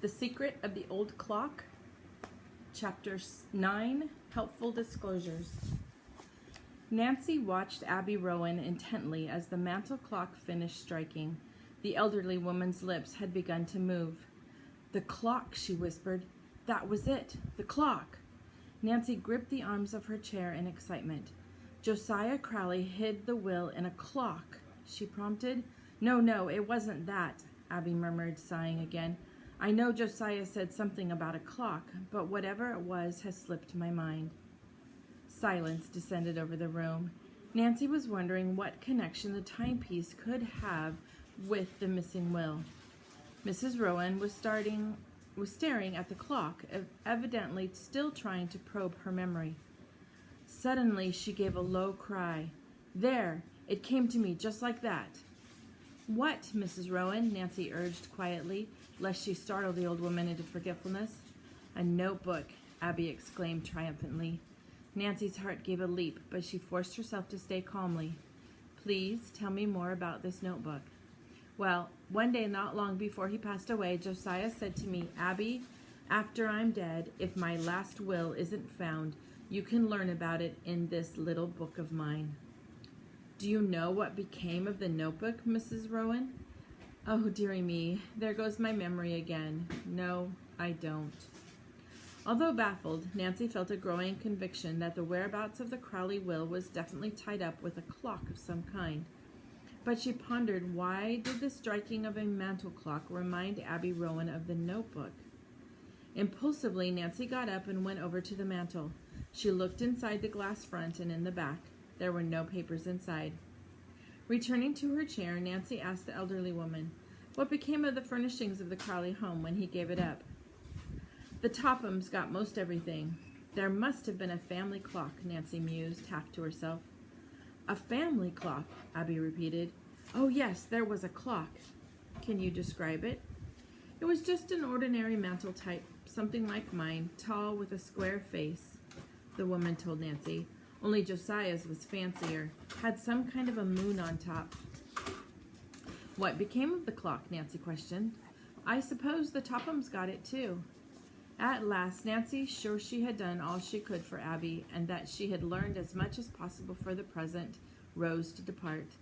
The Secret of the Old Clock, Chapter 9, Helpful Disclosures. Nancy watched Abby Rowan intently as the mantel clock finished striking. The elderly woman's lips had begun to move. "The clock," she whispered. "That was it. The clock." Nancy gripped the arms of her chair in excitement. "Josiah Crowley hid the will in a clock," she prompted. No, it wasn't that," Abby murmured, sighing again. "I know Josiah said something about a clock, but whatever it was has slipped my mind." Silence descended over the room. Nancy was wondering what connection the timepiece could have with the missing will. Mrs. Rowan was staring at the clock, evidently still trying to probe her memory. Suddenly, she gave a low cry. "There! It came to me just like that." "What, Mrs. Rowan?" Nancy urged quietly, lest she startle the old woman into forgetfulness. "A notebook," Abby exclaimed triumphantly. Nancy's heart gave a leap, but she forced herself to stay calmly. "Please tell me more about this notebook." "Well, one day not long before he passed away, Josiah said to me, 'Abby, after I'm dead, if my last will isn't found, you can learn about it in this little book of mine.'" "Do you know what became of the notebook, Mrs. Rowan?" "Oh, dearie me, there goes my memory again. No, I don't." Although baffled, Nancy felt a growing conviction that the whereabouts of the Crowley will was definitely tied up with a clock of some kind. But she pondered, why did the striking of a mantel clock remind Abby Rowan of the notebook? Impulsively, Nancy got up and went over to the mantel. She looked inside the glass front and in the back. There were no papers inside. Returning to her chair, Nancy asked the elderly woman, what became of the furnishings of the Crowley home when he gave it up? "The Tophams got most everything. There must have been a family clock," Nancy mused, half to herself. "A family clock," Abby repeated. "Oh, yes, there was a clock." "Can you describe it?" "It was just an ordinary mantel type, something like mine, tall with a square face," the woman told Nancy. "Only Josiah's was fancier, had some kind of a moon on top." "What became of the clock?" Nancy questioned. "I suppose the Tophams got it too." At last, Nancy, sure she had done all she could for Abby, and that she had learned as much as possible for the present, rose to depart.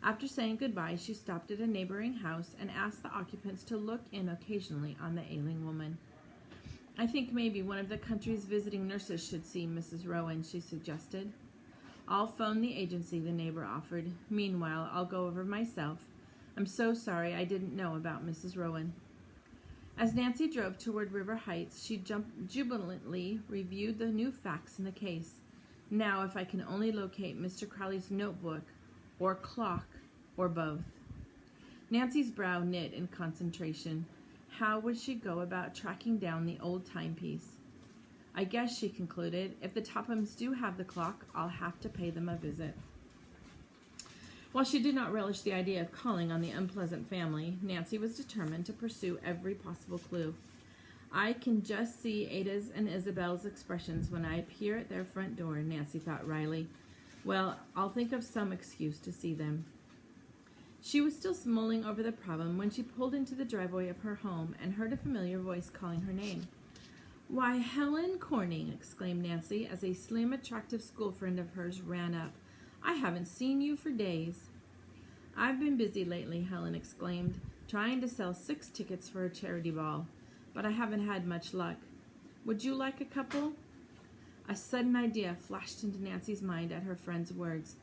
After saying goodbye, she stopped at a neighboring house and asked the occupants to look in occasionally on the ailing woman. "I think maybe one of the country's visiting nurses should see Mrs. Rowan," she suggested. "I'll phone the agency," the neighbor offered. "Meanwhile, I'll go over myself. I'm so sorry I didn't know about Mrs. Rowan." As Nancy drove toward River Heights, she jubilantly reviewed the new facts in the case. Now, if I can only locate Mr. Crowley's notebook, or clock, or both. Nancy's brow knit in concentration. How would she go about tracking down the old timepiece? "I guess," she concluded, "if the Tophams do have the clock, I'll have to pay them a visit." While she did not relish the idea of calling on the unpleasant family, Nancy was determined to pursue every possible clue. "I can just see Ada's and Isabel's expressions when I appear at their front door," Nancy thought wryly. "Well, I'll think of some excuse to see them." She was still mulling over the problem when she pulled into the driveway of her home and heard a familiar voice calling her name. "Why, Helen Corning!" exclaimed Nancy as a slim, attractive school friend of hers ran up. "I haven't seen you for days." "I've been busy lately," Helen exclaimed, "trying to sell 6 tickets for a charity ball, but I haven't had much luck. Would you like a couple?" A sudden idea flashed into Nancy's mind at her friend's words.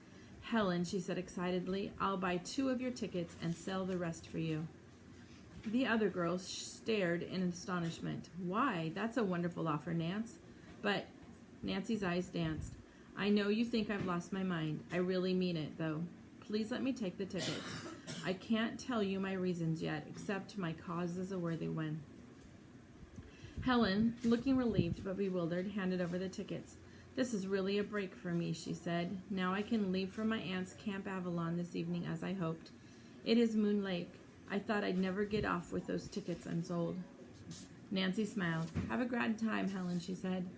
"Helen," she said excitedly, "I'll buy 2 of your tickets and sell the rest for you." The other girls stared in astonishment. "Why, that's a wonderful offer, Nance." "But," Nancy's eyes danced, "I know you think I've lost my mind. I really mean it, though. Please let me take the tickets. I can't tell you my reasons yet, except my cause is a worthy one." Helen, looking relieved but bewildered, handed over the tickets. "This is really a break for me," she said. "Now I can leave for my aunt's Camp Avalon this evening as I hoped. It is Moon Lake. I thought I'd never get off with those tickets unsold." Nancy smiled. "Have a grand time, Helen," she said.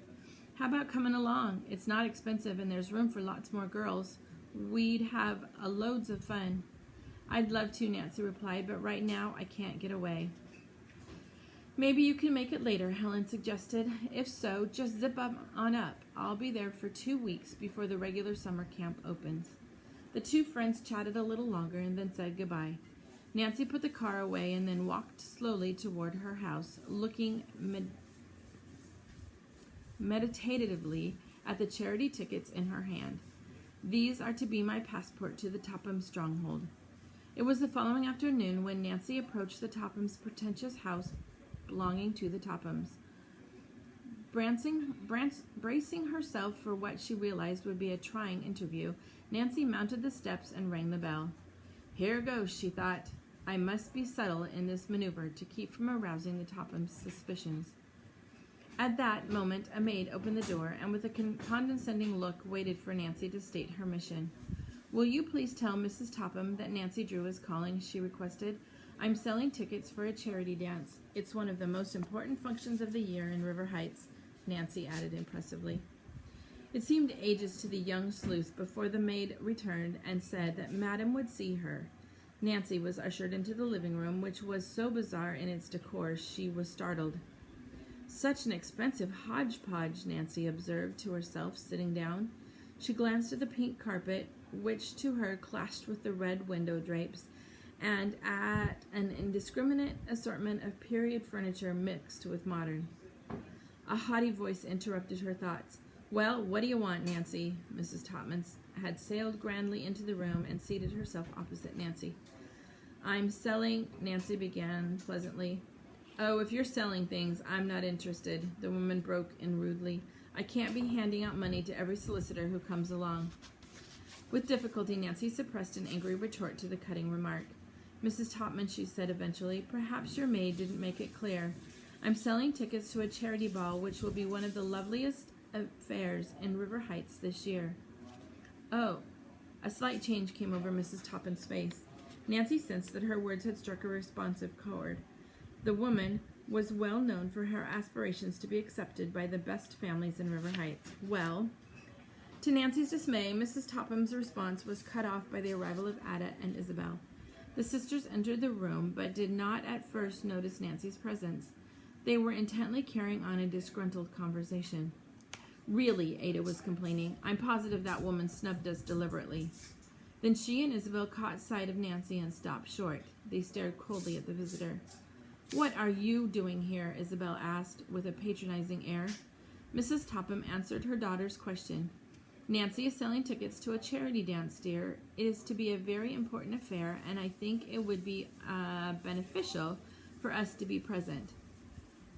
"How about coming along? It's not expensive and there's room for lots more girls. We'd have loads of fun." "I'd love to," Nancy replied, "but right now I can't get away." Maybe you can make it later, Helen suggested. If so, just zip on up. I'll be there for 2 weeks before the regular summer camp opens. The two friends chatted a little longer and then said goodbye. Nancy put the car away and then walked slowly toward her house, looking meditatively at the charity tickets in her hand. These are to be my passport to the Topham stronghold. It was the following afternoon when Nancy approached the Tophams' pretentious house belonging to the Tophams. Bracing herself for what she realized would be a trying interview, Nancy mounted the steps and rang the bell. Here goes, she thought. I must be subtle in this maneuver to keep from arousing the Tophams' suspicions. At that moment, a maid opened the door and with a condescending look waited for Nancy to state her mission. Will you please tell Mrs. Topham that Nancy Drew is calling, she requested. I'm selling tickets for a charity dance. It's one of the most important functions of the year in River Heights, Nancy added impressively. It seemed ages to the young sleuth before the maid returned and said that Madam would see her. Nancy was ushered into the living room, which was so bizarre in its decor she was startled. Such an expensive hodgepodge, Nancy observed to herself, sitting down. She glanced at the pink carpet, which to her clashed with the red window drapes, and at an indiscriminate assortment of period furniture mixed with modern. A haughty voice interrupted her thoughts. Well, what do you want, Nancy? Mrs. Topham had sailed grandly into the room and seated herself opposite Nancy. I'm selling, Nancy began pleasantly. Oh, if you're selling things, I'm not interested, the woman broke in rudely. I can't be handing out money to every solicitor who comes along. With difficulty, Nancy suppressed an angry retort to the cutting remark. Mrs. Topham, she said eventually, perhaps your maid didn't make it clear. I'm selling tickets to a charity ball which will be one of the loveliest affairs in River Heights this year. Oh, a slight change came over Mrs. Topham's face. Nancy sensed that her words had struck a responsive chord. The woman was well known for her aspirations to be accepted by the best families in River Heights. Well, to Nancy's dismay, Mrs. Topham's response was cut off by the arrival of Ada and Isabel. The sisters entered the room, but did not at first notice Nancy's presence. They were intently carrying on a disgruntled conversation. Really, Ada was complaining, I'm positive that woman snubbed us deliberately. Then she and Isabel caught sight of Nancy and stopped short. They stared coldly at the visitor. What are you doing here? Isabel asked with a patronizing air. Mrs. Topham answered her daughter's question. Nancy is selling tickets to a charity dance, dear. It is to be a very important affair, and I think it would be beneficial for us to be present.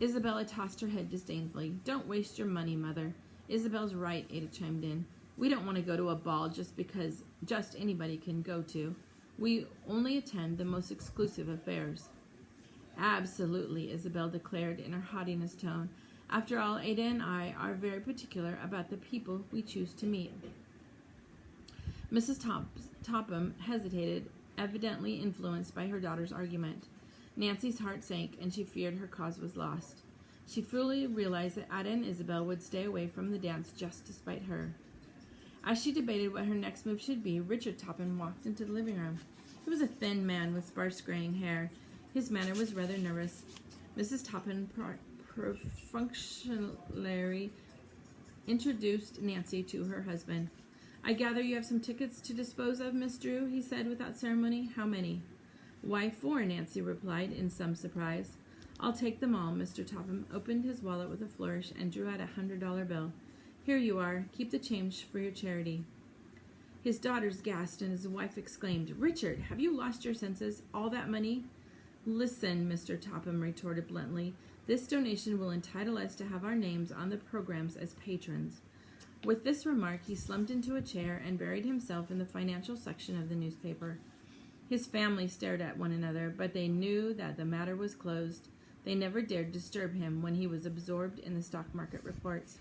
Isabella tossed her head disdainfully. Don't waste your money, Mother. Isabel's right, Ada chimed in. We don't want to go to a ball just because just anybody can go to. We only attend the most exclusive affairs. Absolutely, Isabel declared in her haughtiness tone. After all, Ada and I are very particular about the people we choose to meet. Mrs. Topham hesitated, evidently influenced by her daughter's argument. Nancy's heart sank, and she feared her cause was lost. She fully realized that Ada and Isabel would stay away from the dance just to spite her. As she debated what her next move should be, Richard Topham walked into the living room. He was a thin man with sparse graying hair. His manner was rather nervous. Mrs. Topham perfunctorily introduced Nancy to her husband. I gather you have some tickets to dispose of, Miss Drew, he said without ceremony. How many? Why, 4, Nancy replied in some surprise. I'll take them all. Mr. Topham opened his wallet with a flourish and drew out a $100 bill. Here you are. Keep the change for your charity. His daughters gasped and his wife exclaimed, Richard, have you lost your senses? All that money? Listen, Mr. Topham retorted bluntly. This donation will entitle us to have our names on the programs as patrons. With this remark, he slumped into a chair and buried himself in the financial section of the newspaper. His family stared at one another, but they knew that the matter was closed. They never dared disturb him when he was absorbed in the stock market reports.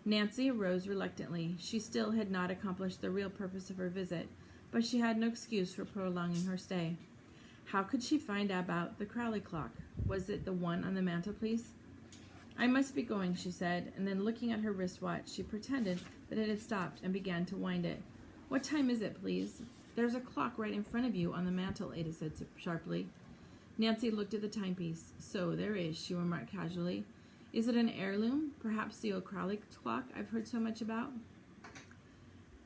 Nancy arose reluctantly. She still had not accomplished the real purpose of her visit, but she had no excuse for prolonging her stay. How could she find out about the Crowley clock? Was it the one on the mantelpiece? I must be going, she said, and then looking at her wristwatch, she pretended that it had stopped and began to wind it. What time is it, please? There's a clock right in front of you on the mantel, Ada said sharply. Nancy looked at the timepiece. So there is, she remarked casually. Is it an heirloom? Perhaps the old Crowley clock I've heard so much about?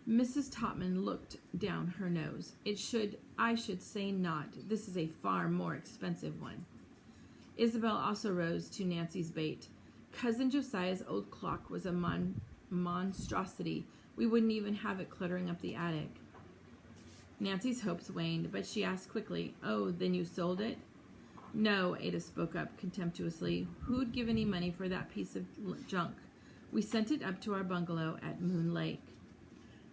Mrs. Topman looked down her nose. I should say not. This is a far more expensive one. Isabel also rose to Nancy's bait. Cousin Josiah's old clock was a monstrosity. We wouldn't even have it cluttering up the attic. Nancy's hopes waned, but she asked quickly, "Oh, then you sold it?" "No," Ada spoke up contemptuously. "Who'd give any money for that piece of junk? We sent it up to our bungalow at Moon Lake."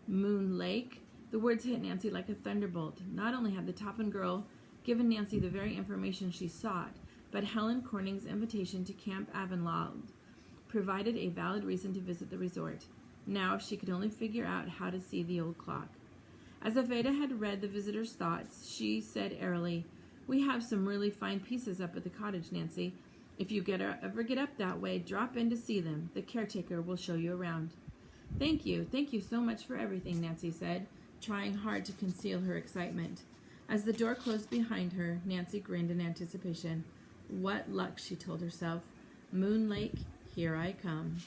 Moon Lake? The words hit Nancy like a thunderbolt. Not only had the Topham girl given Nancy the very information she sought, but Helen Corning's invitation to Camp Avonlea provided a valid reason to visit the resort. Now, if she could only figure out how to see the old clock. As if Ada had read the visitor's thoughts, she said airily, "We have some really fine pieces up at the cottage, Nancy. If you ever get up that way, drop in to see them. The caretaker will show you around." Thank you so much for everything," Nancy said, trying hard to conceal her excitement. As the door closed behind her, Nancy grinned in anticipation. What luck, she told herself. Moon Lake, here I come.